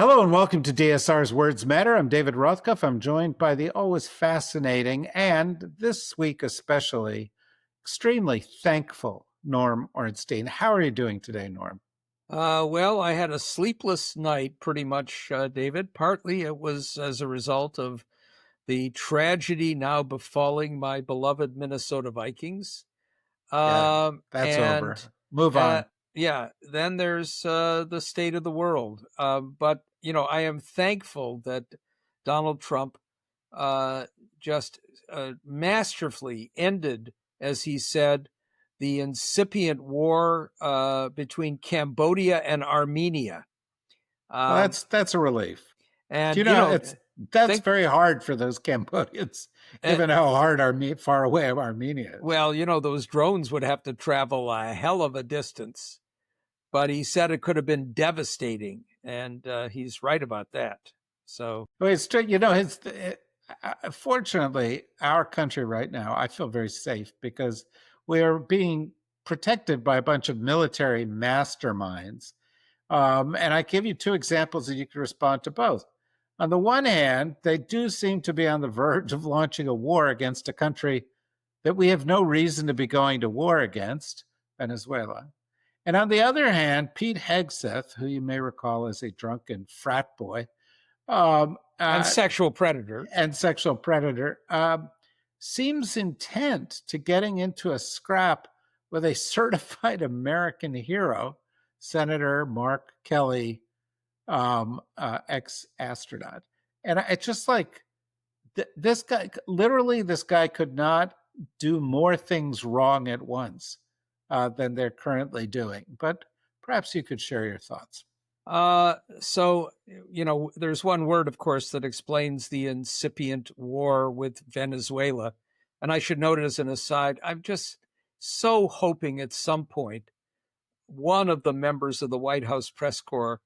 Hello and welcome to DSR's Words Matter. I'm David Rothkopf. I'm joined by the always fascinating and this week especially extremely thankful Norm Ornstein. How are you doing today, Norm? Well, I had a sleepless night pretty much, David. Partly it was as a result of the tragedy now befalling my beloved Minnesota Vikings. Yeah, Um, that's and over. Move uh, on. yeah, then there's the state of the world. But, I am thankful that Donald Trump uh, just masterfully ended, as he said, the incipient war between Cambodia and Armenia. Well, Um, that's a relief. Do and, you know that's think, very hard for those Cambodians, uh, given how far away Armenia is. well, those drones would have to travel a hell of a distance. But he said it could have been devastating. And he's right about that. So, Well, it's true. Fortunately, our country right now, I feel very safe because we are being protected by a bunch of military masterminds. And I give you two examples that you can respond to both. On the one hand, they do seem to be on the verge of launching a war against a country that we have no reason to be going to war against, Venezuela. And on the other hand, Pete Hegseth, who you may recall as a drunken frat boy, um, and uh, sexual predator. and sexual predator, seems intent to getting into a scrap with a certified American hero, Senator Mark Kelly, ex astronaut. And it's just like this guy, literally, this guy could not do more things wrong at once than they're currently doing. But perhaps you could share your thoughts. There's one word, of course, that explains the incipient war with Venezuela. And I should note as an aside, I'm just so hoping at some point one of the members of the White House press corps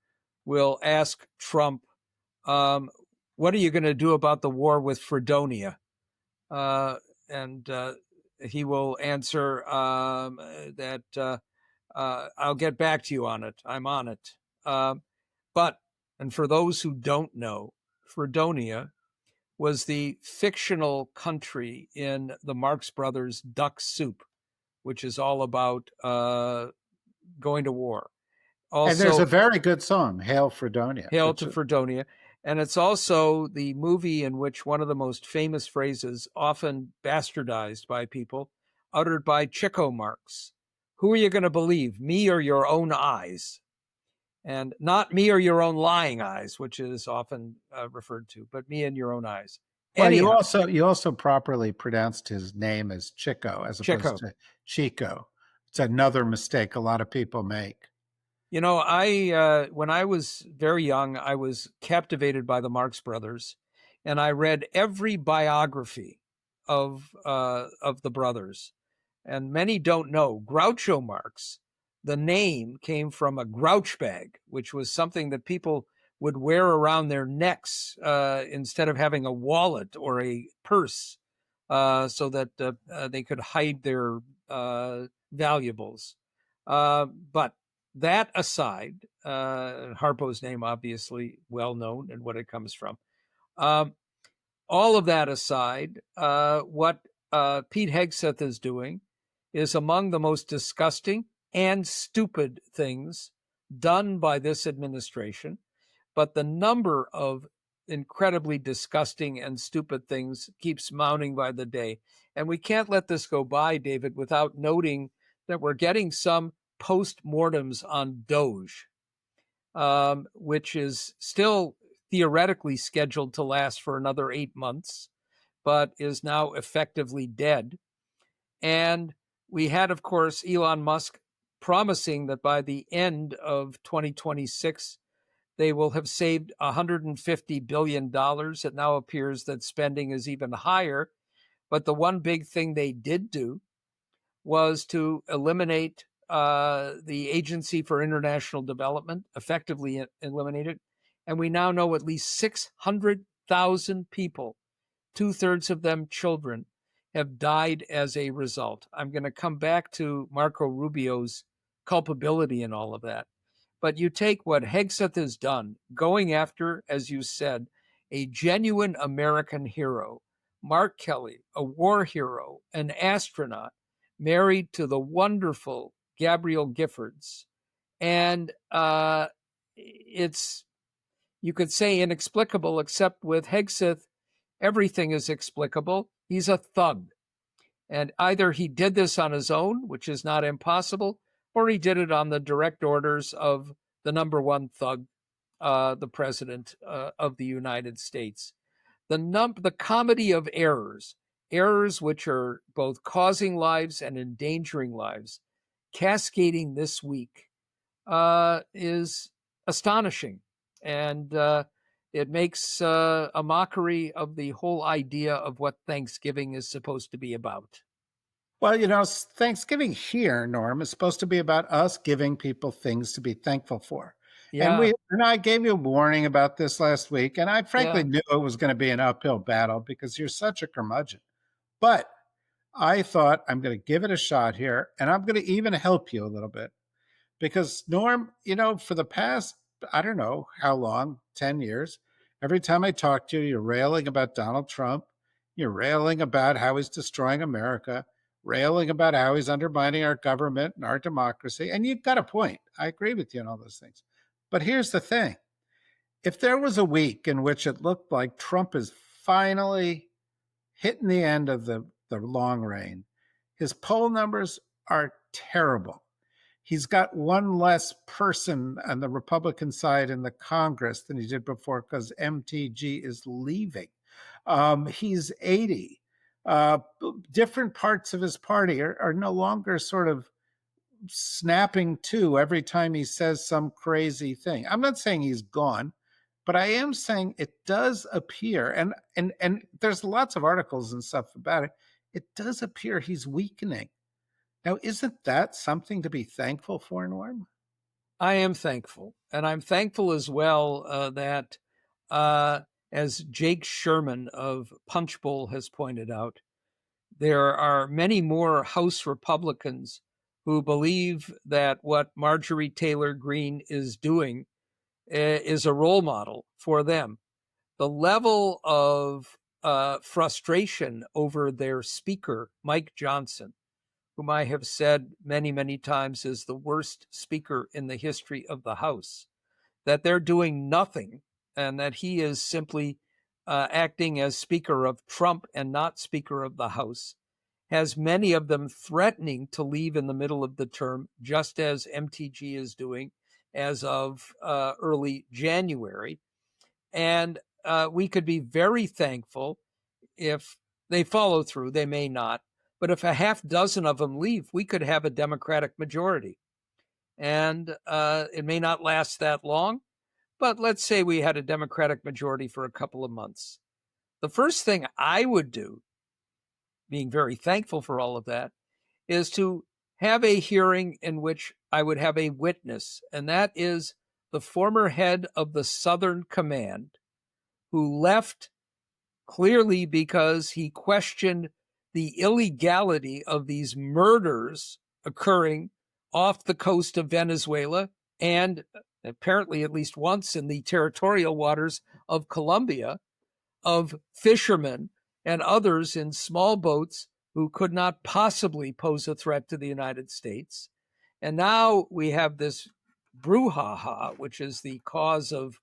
will ask Trump, um, what are you going to do about the war with Fredonia? And he will answer that I'll get back to you on it. I'm on it. But, and for those who don't know, Fredonia was the fictional country in the Marx Brothers Duck Soup, which is all about going to war. And there's Also, a very good song, Hail Fredonia, Hail which to Fredonia. And it's also the movie in which one of the most famous phrases, often bastardized by people, uttered by Chico Marx. Who are you going to believe, me or your own eyes? And not me or your own lying eyes, which is often referred to, but me and your own eyes. well, Anyhow, you also properly pronounced his name as Chico as opposed Chico. to Chico. It's another mistake a lot of people make. I when I was very young, I was captivated by the Marx Brothers, and I read every biography of the brothers. And many don't know Groucho Marx. The name came from a grouch bag, which was something that people would wear around their necks instead of having a wallet or a purse, so that they could hide their valuables. But that aside, Harpo's name obviously well known and what it comes from. Um, all of that aside, what Pete Hegseth is doing is among the most disgusting and stupid things done by this administration. But the number of incredibly disgusting and stupid things keeps mounting by the day. And we can't let this go by, David, without noting that we're getting some post-mortems on Doge, which is still theoretically scheduled to last for another 8 months, but is now effectively dead. And we had, of course, Elon Musk promising that by the end of 2026, they will have saved $150 billion. It now appears that spending is even higher. But the one big thing they did do was to eliminate the Agency for International Development, effectively eliminate it. And we now know at least 600,000 people, two-thirds of them children, have died as a result. I'm going to come back to Marco Rubio's culpability in all of that. But you take what Hegseth has done, going after, as you said, a genuine American hero, Mark Kelly, a war hero, an astronaut, married to the wonderful Gabrielle Giffords. And it's, you could say, inexplicable, except with Hegseth, everything is explicable. He's a thug. And either he did this on his own, which is not impossible, or he did it on the direct orders of the number one thug, the president of the United States. The comedy of errors, errors which are both causing lives and endangering lives, cascading this week, is astonishing. And it makes a mockery of the whole idea of what Thanksgiving is supposed to be about. Well, Thanksgiving here, Norm, is supposed to be about us giving people things to be thankful for. And Yeah, I gave you a warning about this last week, and I frankly yeah. knew it was going to be an uphill battle because you're such a curmudgeon. But I thought I'm going to give it a shot here, and I'm going to even help you a little bit. Because Norm, for the past, I don't know how long, 10 years, every time I talk to you, you're railing about Donald Trump. You're railing about how he's destroying America, railing about how he's undermining our government and our democracy. And you've got a point. I agree with you on all those things. But here's the thing. If there was a week in which it looked like Trump is finally hitting the end of the long reign, his poll numbers are terrible. He's got one less person on the Republican side in the Congress than he did before because MTG is leaving. He's 80. Uh, Different parts of his party are no longer sort of snapping to every time he says some crazy thing. I'm not saying he's gone, but I am saying it does appear, and there's lots of articles and stuff about it. It does appear he's weakening. Now, isn't that something to be thankful for, Norm? I am thankful. And I'm thankful as well that, uh, as Jake Sherman of Punchbowl has pointed out, there are many more House Republicans who believe that what Marjorie Taylor Greene is doing is a role model for them. The level of frustration over their speaker, Mike Johnson, whom I have said many, many times is the worst speaker in the history of the House, that they're doing nothing and that he is simply acting as Speaker of Trump and not Speaker of the House, has many of them threatening to leave in the middle of the term, just as MTG is doing as of early January. And we could be very thankful if they follow through. They may not. But if a half dozen of them leave, we could have a Democratic majority. And it may not last that long, but let's say we had a Democratic majority for a couple of months. The first thing I would do, being very thankful for all of that, is to have a hearing in which I would have a witness, and that is the former head of the Southern Command, who left clearly because he questioned the illegality of these murders occurring off the coast of Venezuela and apparently at least once in the territorial waters of Colombia, of fishermen and others in small boats who could not possibly pose a threat to the United States. And now we have this brouhaha, which is the cause of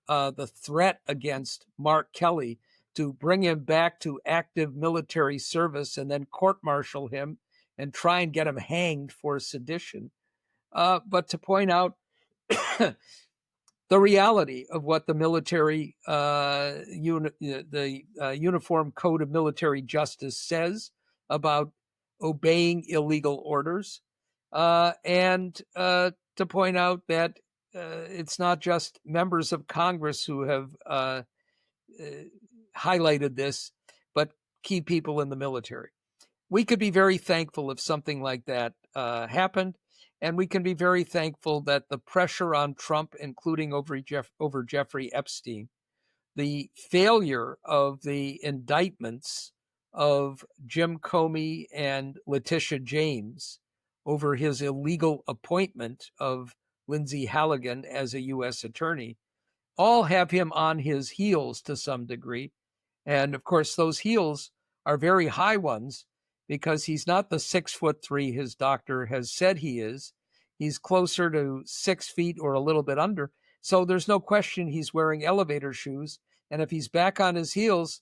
the threat against Mark Kelly to bring him back to active military service and then court martial him and try and get him hanged for sedition. But to point out the reality of what the military, Uniform Code of Military Justice says about obeying illegal orders, and to point out that it's not just members of Congress who have highlighted this, but key people in the military. We could be very thankful if something like that happened. And we can be very thankful that the pressure on Trump, including over Jeffrey Epstein, the failure of the indictments of Jim Comey and Letitia James over his illegal appointment of Lindsay Halligan as a U.S. attorney, all have him on his heels to some degree. And of course, those heels are very high ones because he's not the 6'3" his doctor has said he is. He's closer to 6 feet or a little bit under. So there's no question he's wearing elevator shoes. And if he's back on his heels,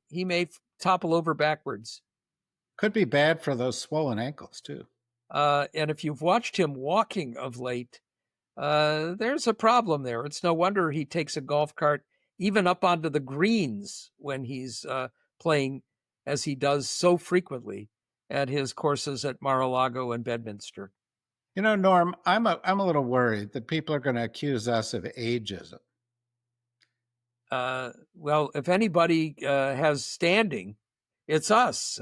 he may topple over backwards. Could be bad for those swollen ankles too. And if you've watched him walking of late, there's a problem there. It's no wonder he takes a golf cart even up onto the greens when he's playing, as he does so frequently at his courses at Mar-a-Lago and Bedminster. You know, Norm, I'm a little worried that people are going to accuse us of ageism. Well, if anybody has standing, it's us.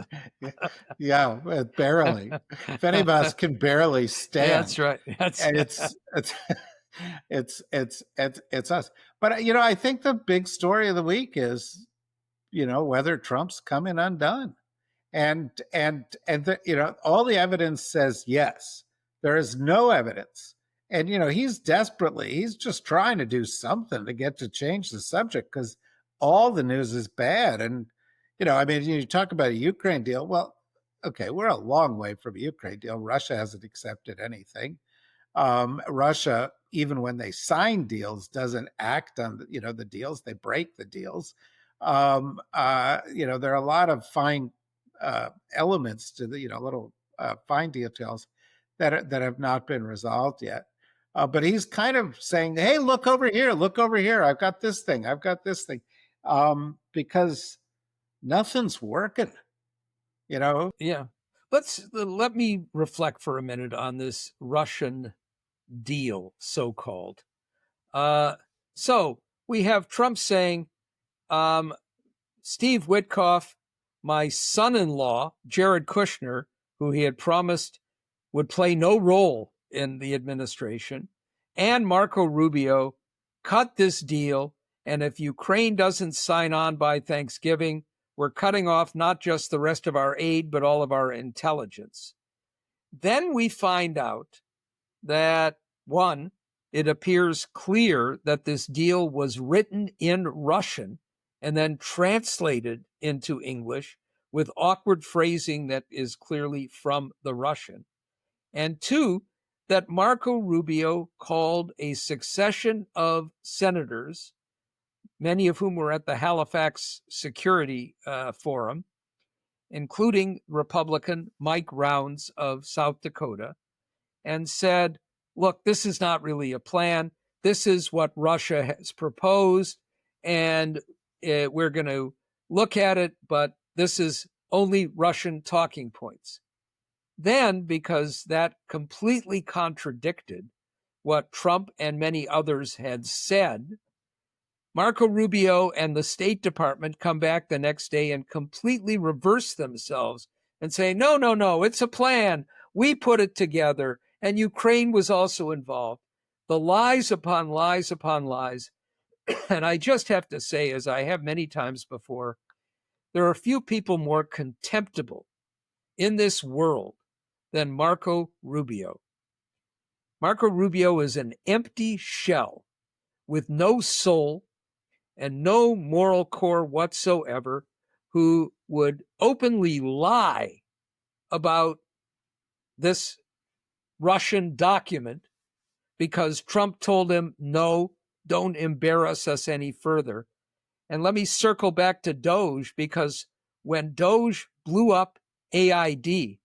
Yeah, barely. If any of us can barely That's stand, right. That's and it's us. But you know, I think the big story of the week is, you know, whether Trump's coming undone. You know, all the evidence says yes. There is no evidence, and you know he's just trying to do something to get to change the subject because all the news is bad. And you know, I mean, you talk about a Ukraine deal. Well, okay, we're a long way from a Ukraine deal. Russia hasn't accepted anything. Russia, even when they sign deals, doesn't act on you know the deals. They break the deals. You know, there are a lot of fine elements to the you know little fine details that have not been resolved yet. But he's kind of saying, "Hey, look over here! Look over here! I've got this thing! I've got this thing," because nothing's working. You know, Yeah. Let me reflect for a minute on this Russian deal, so called. So we have Trump saying, um, Steve Witkoff, my son in law, Jared Kushner, who he had promised would play no role in the administration, and Marco Rubio cut this deal. And if Ukraine doesn't sign on by Thanksgiving, we're cutting off not just the rest of our aid, but all of our intelligence. Then we find out that, one, it appears clear that this deal was written in Russian and then translated into English with awkward phrasing that is clearly from the Russian. And two, that Marco Rubio called a succession of senators, many of whom were at the Halifax Security Forum, including Republican Mike Rounds of South Dakota, and said, look, this is not really a plan. This is what Russia has proposed, and we're going to look at it, but this is only Russian talking points. Then, because that completely contradicted what Trump and many others had said, Marco Rubio and the State Department come back the next day and completely reverse themselves and say, no, no, no, it's a plan. We put it together, and Ukraine was also involved. The lies upon lies upon lies. And I just have to say, as I have many times before, there are few people more contemptible in this world than Marco Rubio. Marco Rubio is an empty shell with no soul and no moral core whatsoever, who would openly lie about this Russian document because Trump told him, no, don't embarrass us any further. And let me circle back to Doge, because when Doge blew up AID,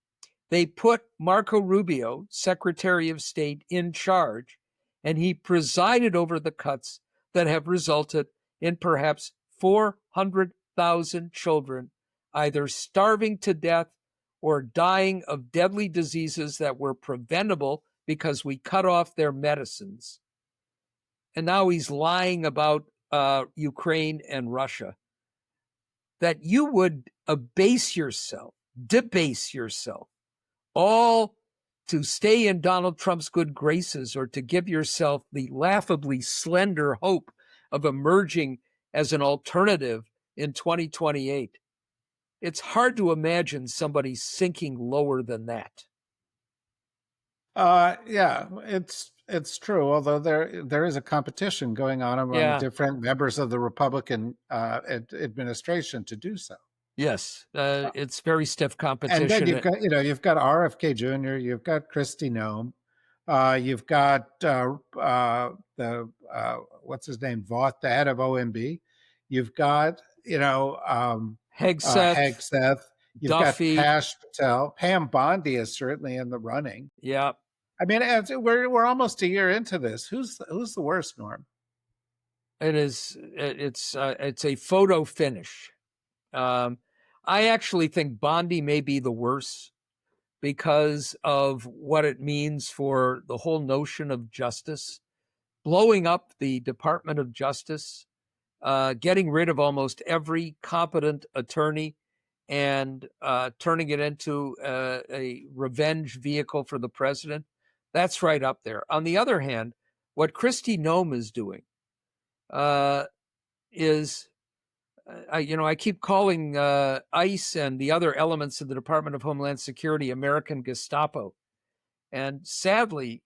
they put Marco Rubio, Secretary of State, in charge, and he presided over the cuts that have resulted in perhaps 400,000 children either starving to death or dying of deadly diseases that were preventable because we cut off their medicines. And now he's lying about Ukraine and Russia. That you would abase yourself, debase yourself, all to stay in Donald Trump's good graces or to give yourself the laughably slender hope of emerging as an alternative in 2028. It's hard to imagine somebody sinking lower than that. yeah, it's It's true, although there is a competition going on among Yeah. different members of the Republican administration to do so. Yes. Uh, It's very stiff and then competition. you've got RFK Jr., you've got Christy Nome, you've got the what's his name, Vaught, the head of OMB. You've got Hegseth, Hegseth. You've got Duffy. Kash Patel. Pam Bondi is certainly in the running. Yeah. I mean, we're almost a year into this. Who's the worst, Norm? It is. It's a photo finish. Um, I actually think Bondi may be the worst because of what it means for the whole notion of justice, blowing up the Department of Justice, getting rid of almost every competent attorney, and turning it into a revenge vehicle for the president. That's right up there. On the other hand, what Kristi Noem is doing is I keep calling ICE and the other elements of the Department of Homeland Security American Gestapo. And sadly,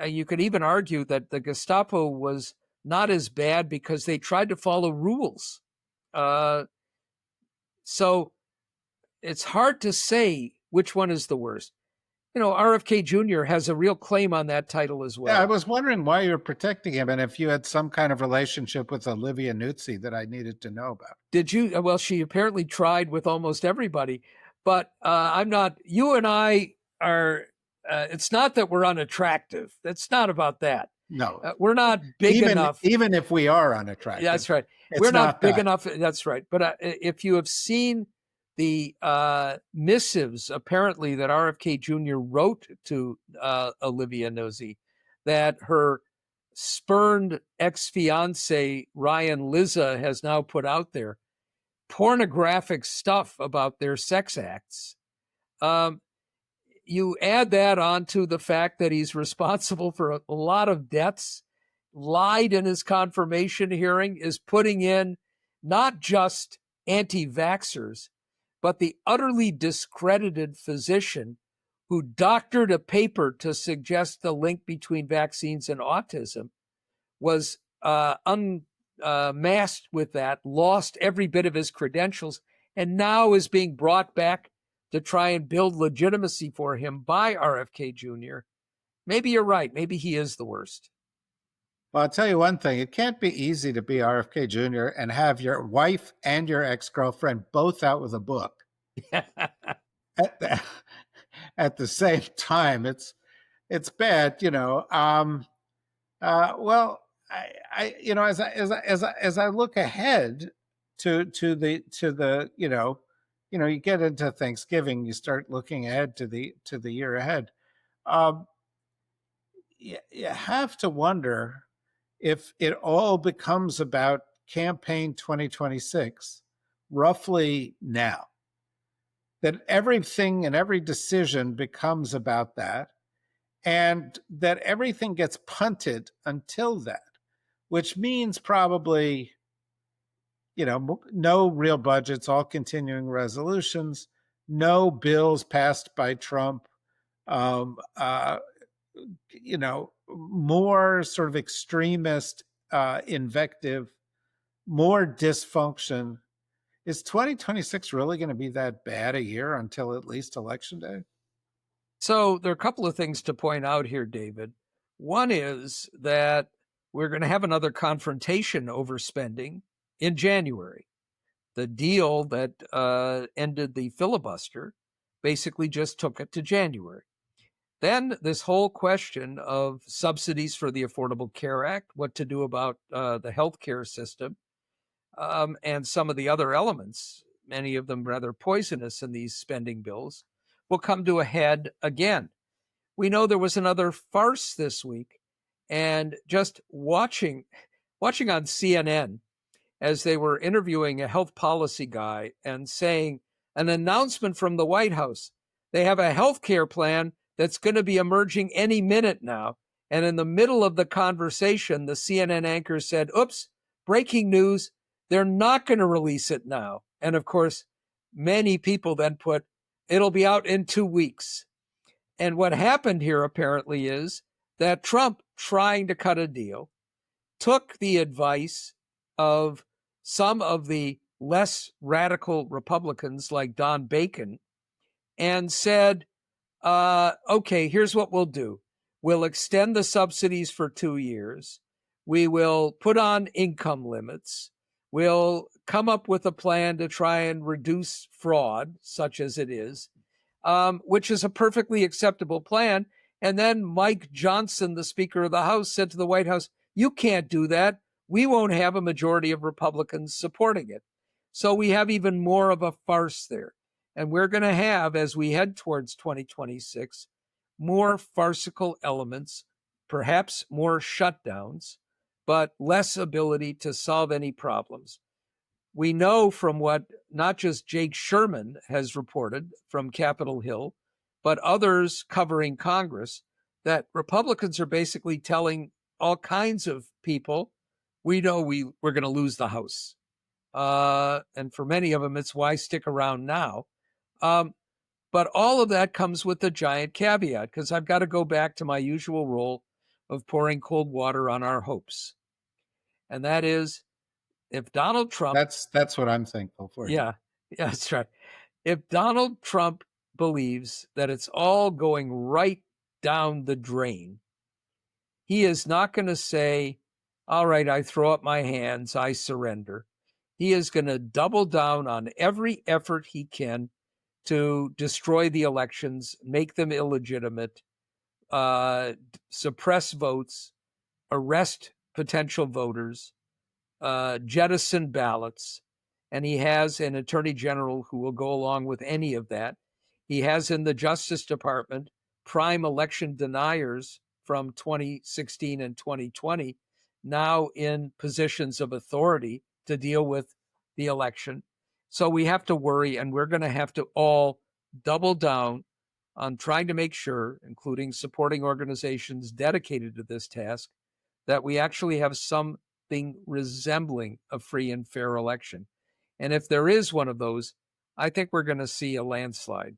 you could even argue that the Gestapo was not as bad because they tried to follow rules. So it's hard to say which one is the worst. RFK Jr. has a real claim on that title as Yeah, I well. was wondering why you're protecting him, and if you had some kind of relationship with Olivia Nuzzi that I needed to know about. Did you? Well, she apparently tried with almost everybody, but I'm not. You and I are. It's not that we're unattractive. It's not about that. No, We're not big even enough. even if we are Yeah, that's unattractive, right. We're it's not not big that. enough. That's right. But if you have seen the missives, apparently that RFK Jr. wrote to Olivia Nosy, that her spurned ex-fiance Ryan Lizza has now put out there, pornographic stuff about their sex acts. Um, you add that onto the fact that he's responsible for a lot of deaths, lied in his confirmation hearing, is putting in not just anti vaxxers, but the utterly discredited physician who doctored a paper to suggest the link between vaccines and autism, was unmasked with that, lost every bit of his credentials, and now is being brought back to try and build legitimacy for him by RFK Jr. Maybe you're right. Maybe he is the worst. Well, I'll tell you one thing: it can't be easy to be RFK Jr. and have your wife and your ex-girlfriend both out with a book at the, at the same time. It's bad, you know. Well, as I look ahead to the you get into Thanksgiving, you start looking ahead to the year ahead. Um, you have to wonder if it all becomes about campaign 2026 roughly now, that everything and every decision becomes about that, and that everything gets punted until that, which means probably, no real budgets, all continuing resolutions, no bills passed by Trump, um, uh, more sort of extremist invective, more dysfunction. Is 2026 really going to be that bad a year until at least election day? So there are a couple of things to point out here, David. One is that we're going to have another confrontation over spending in January. The deal that ended the filibuster basically just took it to January. Then this whole question of subsidies for the Affordable Care Act, what to do about the healthcare system, and some of the other elements, many of them rather poisonous in these spending bills, will come to a head again. We know there was another farce this week, and just watching on CNN as they were interviewing a health policy guy and saying an announcement from the White House. They have a health care plan that's going to be emerging any minute now. And in the middle of the conversation, the CNN anchor said, oops, breaking news. They're not going to release it now. And of course, many people then put, it'll be out in 2 weeks. And what happened here apparently is that Trump, trying to cut a deal, took the advice of some of the less radical Republicans like Don Bacon and said, okay, here's what we'll do. We'll extend the subsidies for 2 years. We will put on income limits. We'll come up with a plan to try and reduce fraud, such as it is, which is a perfectly acceptable plan. And then Mike Johnson, the Speaker of the House, said to the White House, you can't do that. We won't have a majority of Republicans supporting it. So we have even more of a farce there. And we're going to have, as we head towards 2026, more farcical elements, perhaps more shutdowns, but less ability to solve any problems. We know from what not just Jake Sherman has reported from Capitol Hill, but others covering Congress, that Republicans are basically telling all kinds of people, we know we're going to lose the House. And for many of them, it's why stick around now. But all of that comes with a giant caveat, because I've got to go back to my usual role of pouring cold water on our hopes. And that is, if Donald Trump, That's what I'm thankful for, Jim. yeah, that's right. If Donald Trump believes that it's all going right down the drain, he is not going to say, all right, I throw up my hands, I surrender. He is going to double down on every effort he can to destroy the elections, make them illegitimate, suppress votes, arrest potential voters, jettison ballots. And he has an attorney general who will go along with any of that. He has in the Justice Department prime election deniers from 2016 and 2020 now in positions of authority to deal with the election. So we have to worry, and we're going to have to all double down on trying to make sure, including supporting organizations dedicated to this task, that we actually have something resembling a free and fair election. And if there is one of those, I think we're going to see a landslide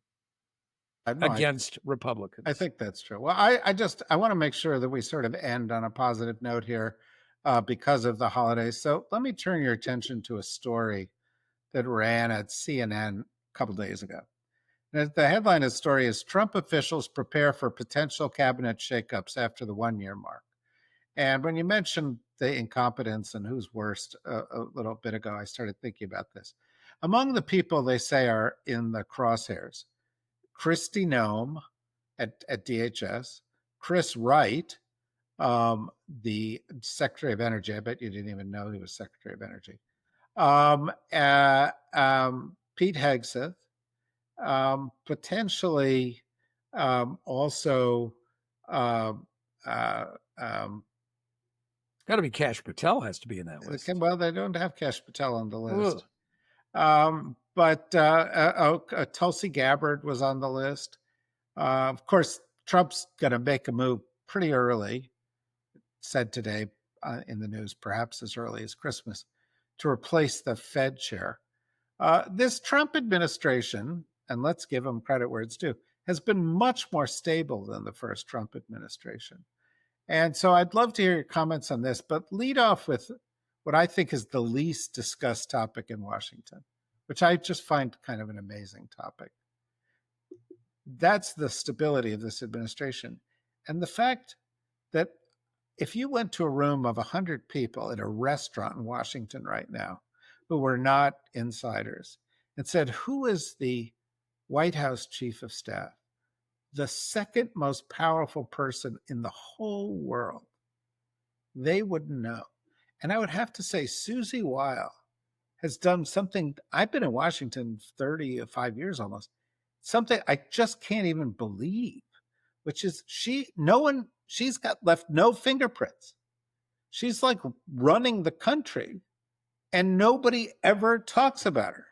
I know. against I Republicans. think that's true. Well, I want to make sure that we sort of end on a positive note here because of the holidays. So let me turn your attention to a story that ran at CNN a couple days ago. And the headline of the story is Trump officials prepare for potential cabinet shakeups after the 1 year mark. And when you mentioned the incompetence and who's worst a little bit ago, I started thinking about this. Among the people they say are in the crosshairs, Kristi Noem at DHS, Chris Wright, the Secretary of Energy. I bet you didn't even know he was Secretary of Energy. Pete Hegseth, potentially also um, uh, um, Got to be Kash Patel has to be in that list. well, they don't have Kash Patel on the Ugh. list. But Tulsi Gabbard was on the list. Of course, Trump's going to make a move pretty early, said today in the news, perhaps as early as Christmas, to replace the Fed chair. This Trump administration, and let's give him credit where it's due, has been much more stable than the first Trump administration. And so I'd love to hear your comments on this, but lead off with what I think is the least discussed topic in Washington, which I just find kind of an amazing topic. That's the stability of this administration. And the fact that if you went to a room of 100 people at a restaurant in Washington right now who were not insiders and said, who is the White House chief of staff? The second most powerful person in the whole world, they wouldn't know. And I would have to say, Susie Weil has done something. I've been in Washington 35 years almost, something I just can't even believe, which is she's got left no fingerprints. She's like running the country and nobody ever talks about her.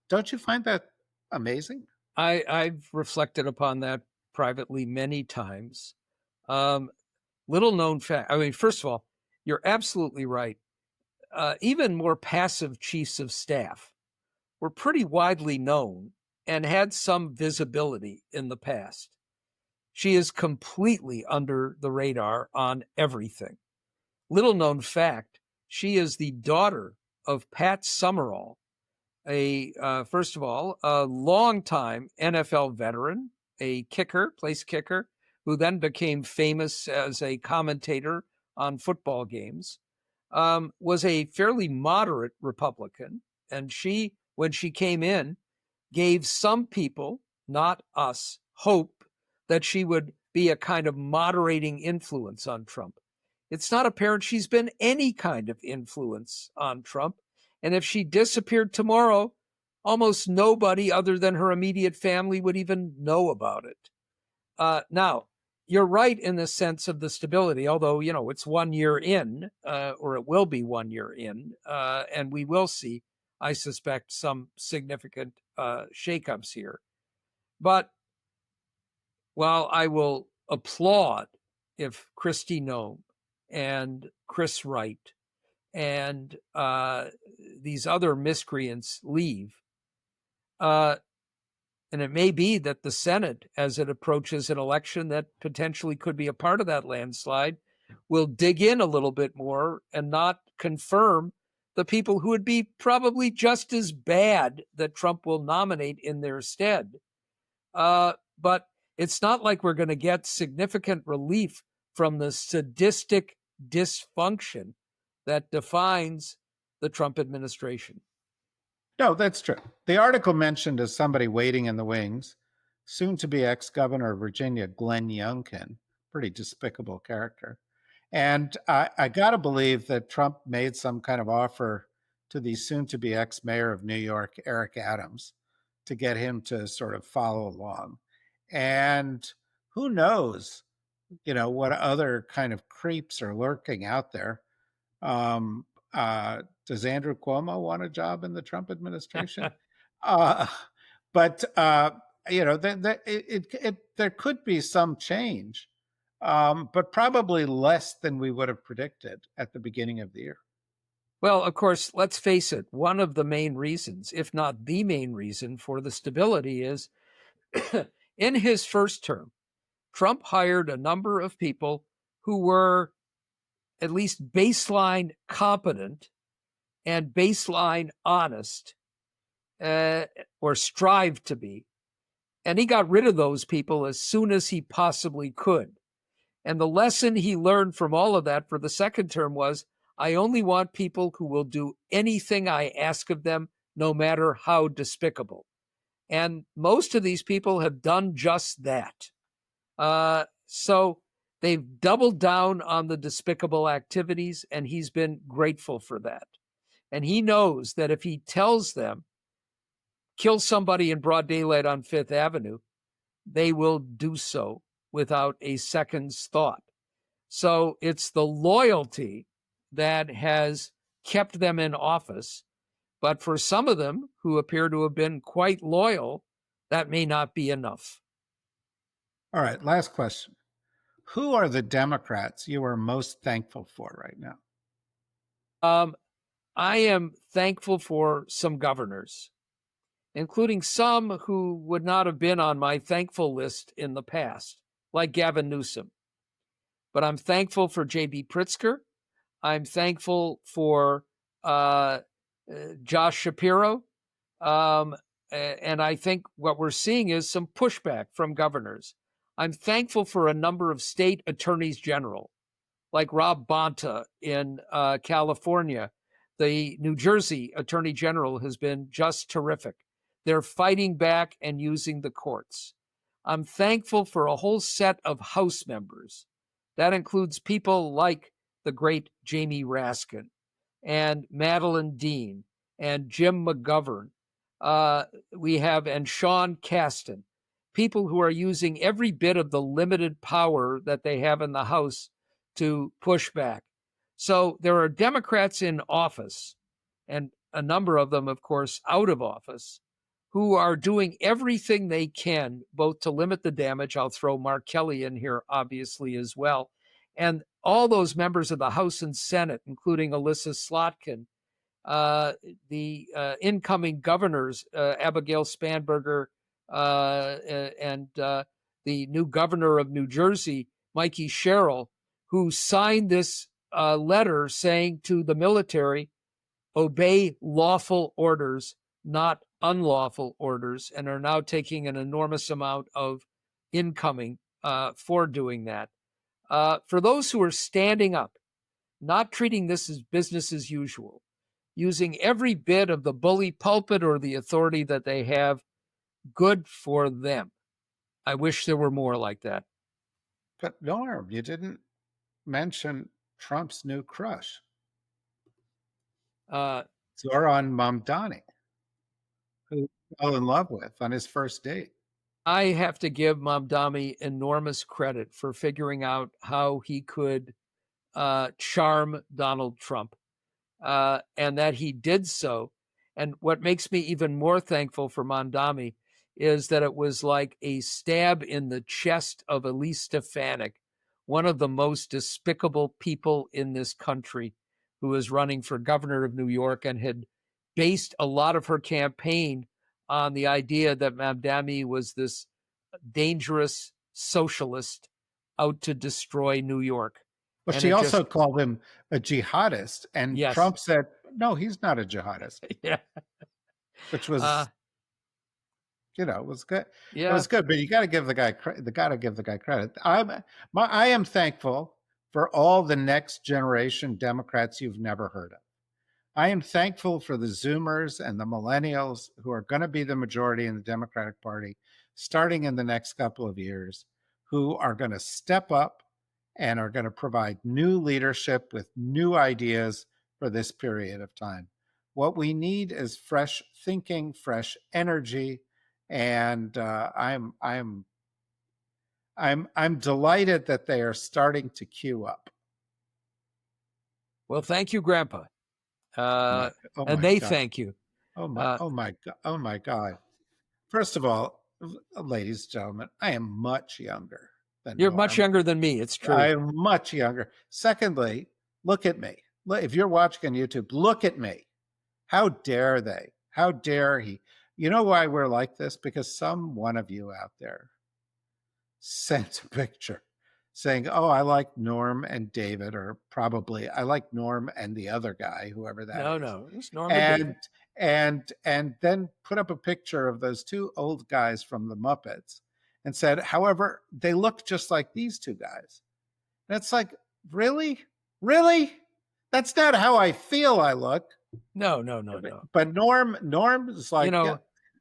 Don't you find that amazing? I've reflected upon that privately many times. Little known fact. I mean, first of all, you're absolutely right. Even more passive chiefs of staff were pretty widely known and had some visibility in the past. She is completely under the radar on everything. Little known fact, she is the daughter of Pat Summerall, first of all, a longtime NFL veteran, a kicker, place kicker, who then became famous as a commentator on football games, was a fairly moderate Republican. And she, when she came in, gave some people, not us, hope that she would be a kind of moderating influence on Trump. It's not apparent she's been any kind of influence on Trump. And if she disappeared tomorrow, almost nobody other than her immediate family would even know about it. Now, you're right in the sense of the stability, although, it's 1 year in, or it will be 1 year in, and we will see, I suspect, some significant shakeups here. But while I will applaud if Kristi Noem and Chris Wright and these other miscreants leave, and it may be that the Senate, as it approaches an election that potentially could be a part of that landslide, will dig in a little bit more and not confirm the people who would be probably just as bad that Trump will nominate in their stead. But it's not like we're going to get significant relief from the sadistic dysfunction that defines the Trump administration. No, that's true. The article mentioned as somebody waiting in the wings, soon to be ex governor of Virginia, Glenn Youngkin, pretty despicable character. And I got to believe that Trump made some kind of offer to the soon to be ex mayor of New York, Eric Adams, to get him to sort of follow along. And who knows, what other kind of creeps are lurking out there. Um, does Andrew Cuomo want a job in the Trump administration? Uh, but there could be some change, but probably less than we would have predicted at the beginning of the year. Well, of course, let's face it, one of the main reasons, if not the main reason for the stability is in his first term, Trump hired a number of people who were at least baseline competent and baseline honest, or strived to be. And he got rid of those people as soon as he possibly could. And the lesson he learned from all of that for the second term was, I only want people who will do anything I ask of them, no matter how despicable. And most of these people have done just that. So they've doubled down on the despicable activities, and he's been grateful for that. And he knows that if he tells them, kill somebody in broad daylight on Fifth Avenue, they will do so without a second's thought. So it's the loyalty that has kept them in office. But for some of them who appear to have been quite loyal, that may not be enough. All right, last question. Who are the Democrats you are most thankful for right now? I am thankful for some governors, including some who would not have been on my thankful list in the past, like Gavin Newsom. But I'm thankful for J.B. Pritzker. I'm thankful for uh, Josh Shapiro. And I think what we're seeing is some pushback from governors. I'm thankful for a number of state attorneys general, like Rob Bonta in California. The New Jersey Attorney General has been just terrific. They're fighting back and using the courts. I'm thankful for a whole set of House members. That includes people like the great Jamie Raskin and Madeline Dean and Jim McGovern. And Sean Casten, people who are using every bit of the limited power that they have in the House to push back. So there are Democrats in office, and a number of them, of course, out of office, who are doing everything they can, both to limit the damage. I'll throw Mark Kelly in here, obviously, as well. And all those members of the House and Senate, including Alyssa Slotkin, the incoming governors, Abigail Spanberger and the new governor of New Jersey, Mikey Sherrill, who signed this letter saying to the military, obey lawful orders, not unlawful orders, and are now taking an enormous amount of incoming for doing that. For those who are standing up, not treating this as business as usual, using every bit of the bully pulpit or the authority that they have, good for them. I wish there were more like that. But Norm, you didn't mention Trump's new crush, Uh, Zoran Mamdani, who he fell in love with on his first date. I have to give Mamdani enormous credit for figuring out how he could charm Donald Trump, and that he did so. And what makes me even more thankful for Mamdani is that it was like a stab in the chest of Elise Stefanik, one of the most despicable people in this country, who is running for governor of New York and had based a lot of her campaign on the idea that Mamdani was this dangerous socialist out to destroy New York. Well, And she it also just, called him a jihadist, and yes. Trump said, "No, he's not a jihadist," Yeah. which Uh, was, it was good. It yeah. was good, but you got to give the guy credit. I am thankful for all the next generation Democrats you've never heard of. I am thankful for the Zoomers and the millennials who are going to be the majority in the Democratic Party starting in the next couple of years, who are going to step up and are going to provide new leadership with new ideas for this period of time. What we need is fresh thinking, fresh energy, and I'm delighted that they are starting to queue up. Well, thank you, Grandpa. My, oh And my they God. thank you. Oh my, Uh, oh my God. Oh my God. First of all, ladies and gentlemen, I am much younger than you're much Norm. younger than me. It's I true. am much younger. Secondly, look at me. If you're watching on YouTube, look at me. How dare they? How dare he? You know why we're like this? Because some one of you out there sent a picture saying, "Oh, I like Norm and David," or probably I like Norm and the other guy, whoever that No, is. no, it's Norma And David. and then put up a picture of those two old guys from the Muppets and said, "However, they look just like these two guys." And it's like, really? Really? That's not how I feel I look. No, no, no, no. But Norm is You like, yeah, know,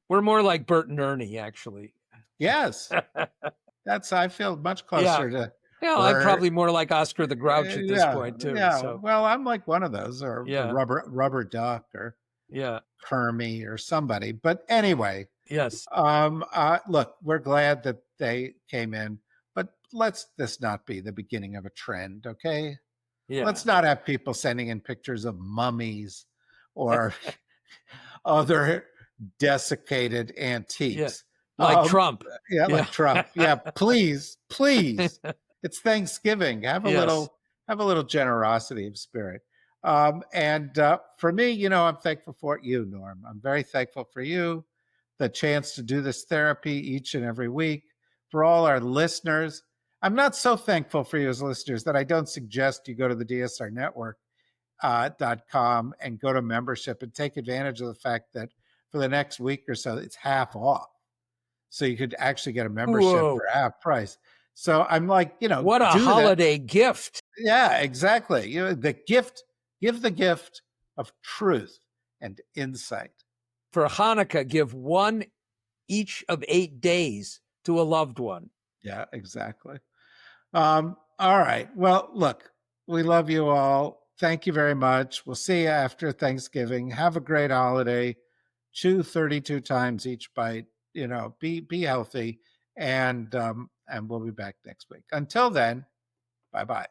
we're more like Bert and Ernie, actually. yes. That's I feel much Yeah. closer to Yeah, I'm Bert. probably more like Oscar the Grouch at this Yeah, point too. yeah. So Well, I'm like one of those, or yeah, rubber duck, or yeah, Kermie, or somebody. But anyway, yes, look, we're glad that they came in, but let's this not be the beginning of a trend, okay? yeah, Let's not have people sending in pictures of mummies or other desiccated yeah. antiques. Like Um, Trump. yeah, Yeah. like Trump. Yeah, please, please. It's Thanksgiving. Yes. Have a little generosity of spirit. And for me, I'm thankful for you, Norm. I'm very thankful for you, the chance to do this therapy each and every week. For all our listeners, I'm not so thankful for you as listeners that I don't suggest you go to the DSR Network .com and go to membership and take advantage of the fact that for the next week or so, it's half off. So you could actually get a membership Whoa. for half price. So I'm like, What a do that. holiday gift Yeah, exactly. Give the gift of truth and insight. for Hanukkah. Give one each of 8 days to a loved one. Yeah, exactly. All right. Well, look, we love you all. Thank you very much. We'll see you after Thanksgiving. Have a great holiday. Chew 32 times each bite. Be healthy, and we'll be back next week. Until then, bye bye.